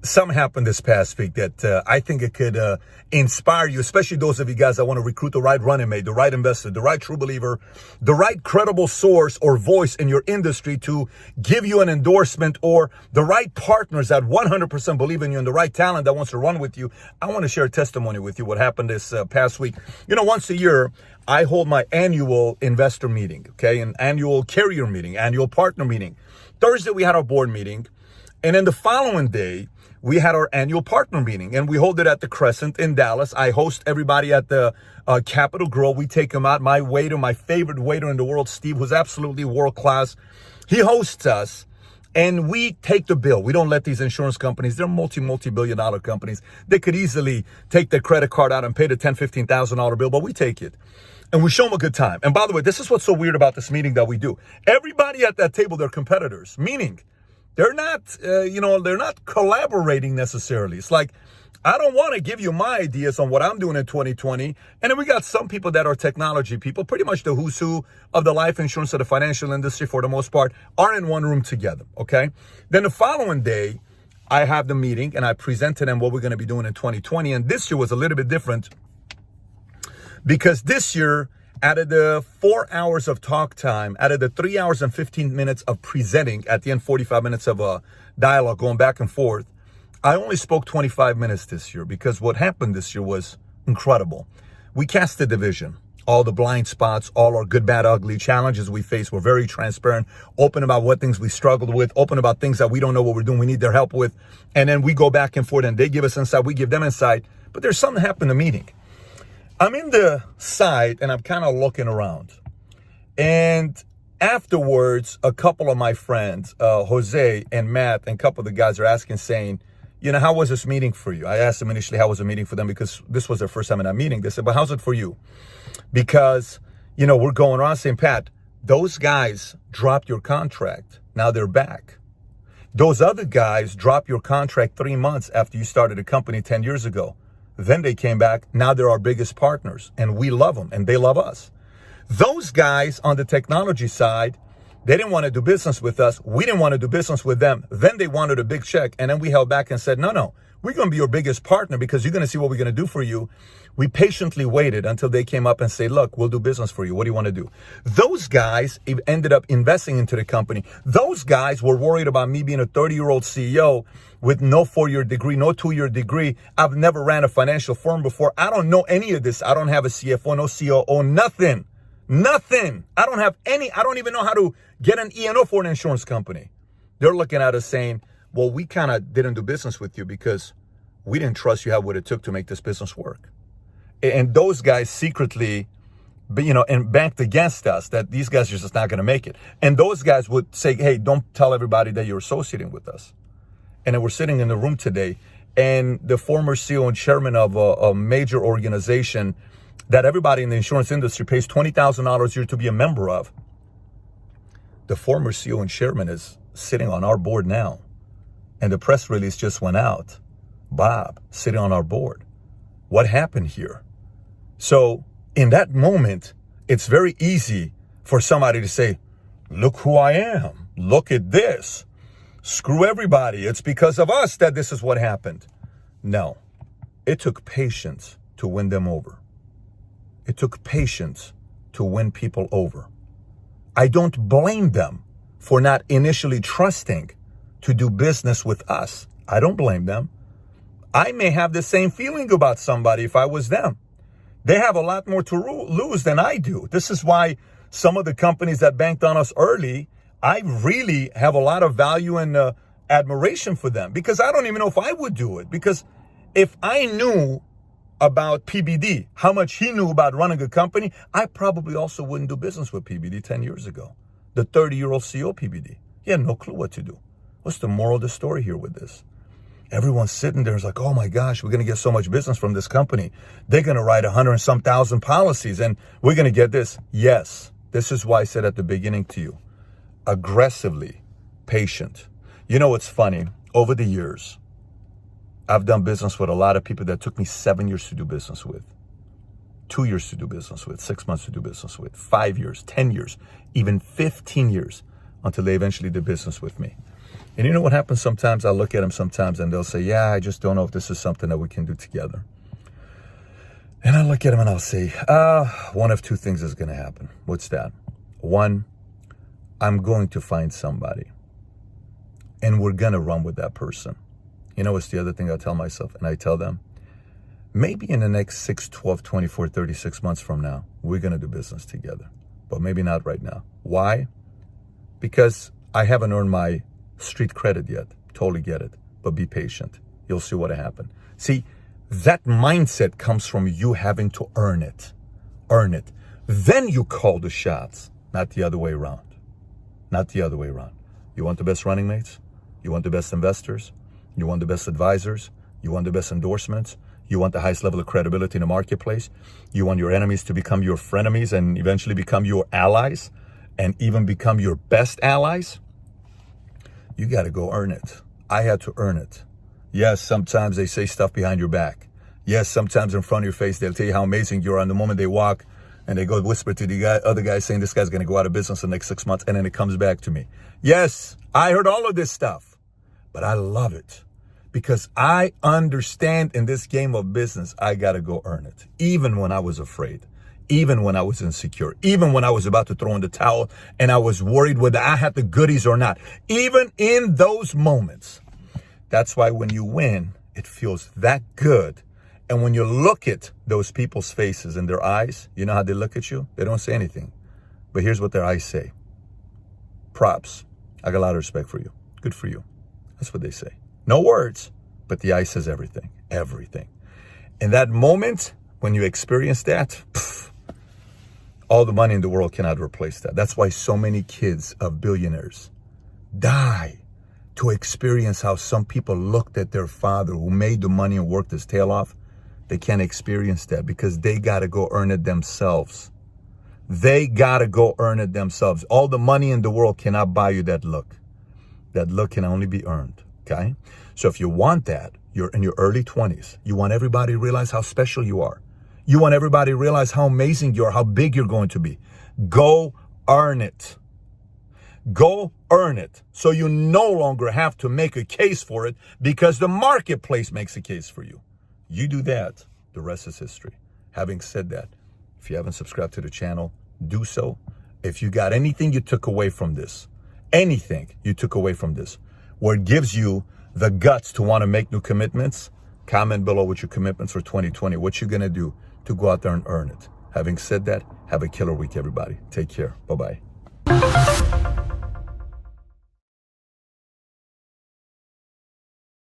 Something happened this past week that I think it could inspire you, especially those of you guys that want to recruit the right running mate, the right investor, the right true believer, the right credible source or voice in your industry to give you an endorsement, or the right partners that 100% believe in you and the right talent that wants to run with you. I want to share a testimony with you what happened this past week. Once a year, I hold my annual investor meeting, okay, an annual carrier meeting, annual partner meeting. Thursday, we had our board meeting. And then the following day, we had our annual partner meeting, and we hold it at the Crescent in Dallas. I host everybody at the Capitol Grill. We take them out. My waiter, my favorite waiter in the world, Steve, who's absolutely world-class, he hosts us, and we take the bill. We don't let these insurance companies, they're multi-billion dollar companies. They could easily take their credit card out and pay the $10,000, $15,000 bill, but we take it. And we show them a good time. And by the way, this is what's so weird about this meeting that we do. Everybody at that table, they're competitors, meaning they're not, they're not collaborating necessarily. It's like, I don't want to give you my ideas on what I'm doing in 2020. And then we got some people that are technology people, pretty much the who's who of the life insurance of the financial industry for the most part, are in one room together, okay? Then the following day, I have the meeting and I present to them what we're going to be doing in 2020. And this year was a little bit different because this year, out of the 4 hours of talk time, out of the 3 hours and 15 minutes of presenting, at the end 45 minutes of a dialogue going back and forth, I only spoke 25 minutes this year because what happened this year was incredible. We cast the division, all the blind spots, all our good, bad, ugly challenges we face. We're very transparent, open about what things we struggled with, open about things that we don't know what we're doing, we need their help with. And then we go back and forth and they give us insight, we give them insight. But there's something happened in the meeting. I'm in the side and I'm kind of looking around. And afterwards, a couple of my friends, Jose and Matt, and a couple of the guys are asking, saying, how was this meeting for you? I asked them initially how was the meeting for them because this was their first time in that meeting. They said, but how's it for you? Because, we're going around saying, Pat, those guys dropped your contract. Now they're back. Those other guys dropped your contract 3 months after you started a company 10 years ago. Then they came back. Now they're our biggest partners and we love them and they love us. Those guys on the technology side, they didn't want to do business with us. We didn't want to do business with them. Then they wanted a big check. And then we held back and said, no, we're going to be your biggest partner because you're going to see what we're going to do for you. We patiently waited until they came up and said, look, we'll do business for you. What do you want to do? Those guys ended up investing into the company. Those guys were worried about me being a 30-year-old CEO with no 4-year degree, no 2-year degree. I've never ran a financial firm before. I don't know any of this. I don't have a CFO, no COO, nothing. I don't even know how to get an E&O for an insurance company. They're looking at us saying, well, we kind of didn't do business with you because we didn't trust you had what it took to make this business work. And those guys secretly, and banked against us that these guys are just not going to make it. And those guys would say, hey, don't tell everybody that you're associating with us. And then we're sitting in the room today, and the former CEO and chairman of a major organization that everybody in the insurance industry pays $20,000 a year to be a member of. The former CEO and chairman is sitting on our board now. And the press release just went out. Bob, sitting on our board. What happened here? So in that moment, it's very easy for somebody to say, look who I am. Look at this. Screw everybody. It's because of us that this is what happened. No, it took patience to win them over. It took patience to win people over. I don't blame them for not initially trusting to do business with us. I don't blame them. I may have the same feeling about somebody if I was them. They have a lot more to lose than I do. This is why some of the companies that banked on us early, I really have a lot of value and admiration for them because I don't even know if I would do it. Because if I knew about PBD, how much he knew about running a company, I probably also wouldn't do business with PBD 10 years ago. The 30-year-old CEO PBD. He had no clue what to do. What's the moral of the story here with this? Everyone's sitting there and is like, oh my gosh, we're going to get so much business from this company. They're going to write 100 and some thousand policies and we're going to get this. Yes, this is why I said at the beginning to you, aggressively patient. You know what's funny? Over the years, I've done business with a lot of people that took me 7 years to do business with, 2 years to do business with, 6 months to do business with, 5 years, 10 years, even 15 years until they eventually did business with me. And you know what happens sometimes? I look at them sometimes and they'll say, yeah, I just don't know if this is something that we can do together. And I look at them and I'll say, one of two things is going to happen. What's that? One, I'm going to find somebody and we're going to run with that person. You know what's the other thing I tell myself? And I tell them, maybe in the next 6, 12, 24, 36 months from now, we're going to do business together. But maybe not right now. Why? Because I haven't earned my street credit yet. Totally get it. But be patient. You'll see what'll happen. See, that mindset comes from you having to earn it. Earn it. Then you call the shots, not the other way around. Not the other way around. You want the best running mates? You want the best investors? You want the best advisors? You want the best endorsements? You want the highest level of credibility in the marketplace? You want your enemies to become your frenemies and eventually become your allies and even become your best allies? You got to go earn it. I had to earn it. Yes, sometimes they say stuff behind your back. Yes, sometimes in front of your face, they'll tell you how amazing you are. And the moment they walk and they go whisper to the other guy saying this guy's going to go out of business in the next 6 months. And then it comes back to me. Yes, I heard all of this stuff, but I love it because I understand in this game of business, I got to go earn it. Even when I was afraid, even when I was insecure, even when I was about to throw in the towel and I was worried whether I had the goodies or not, even in those moments. That's why when you win, it feels that good. And when you look at those people's faces and their eyes, you know how they look at you? They don't say anything. But here's what their eyes say. Props. I got a lot of respect for you. Good for you. That's what they say. No words, but the eye says everything. Everything. In that moment, when you experience that, all the money in the world cannot replace that. That's why so many kids of billionaires die to experience how some people looked at their father who made the money and worked his tail off. They can't experience that because they got to go earn it themselves. They got to go earn it themselves. All the money in the world cannot buy you that look. That look can only be earned, okay? So if you want that, you're in your early 20s. You want everybody to realize how special you are. You want everybody to realize how amazing you are, how big you're going to be. Go earn it. Go earn it so you no longer have to make a case for it because the marketplace makes a case for you. You do that, the rest is history. Having said that, if you haven't subscribed to the channel, do so. If you got anything you took away from this, where it gives you the guts to want to make new commitments, comment below with your commitments for 2020, what you're going to do to go out there and earn it. Having said that, have a killer week, everybody. Take care. Bye-bye.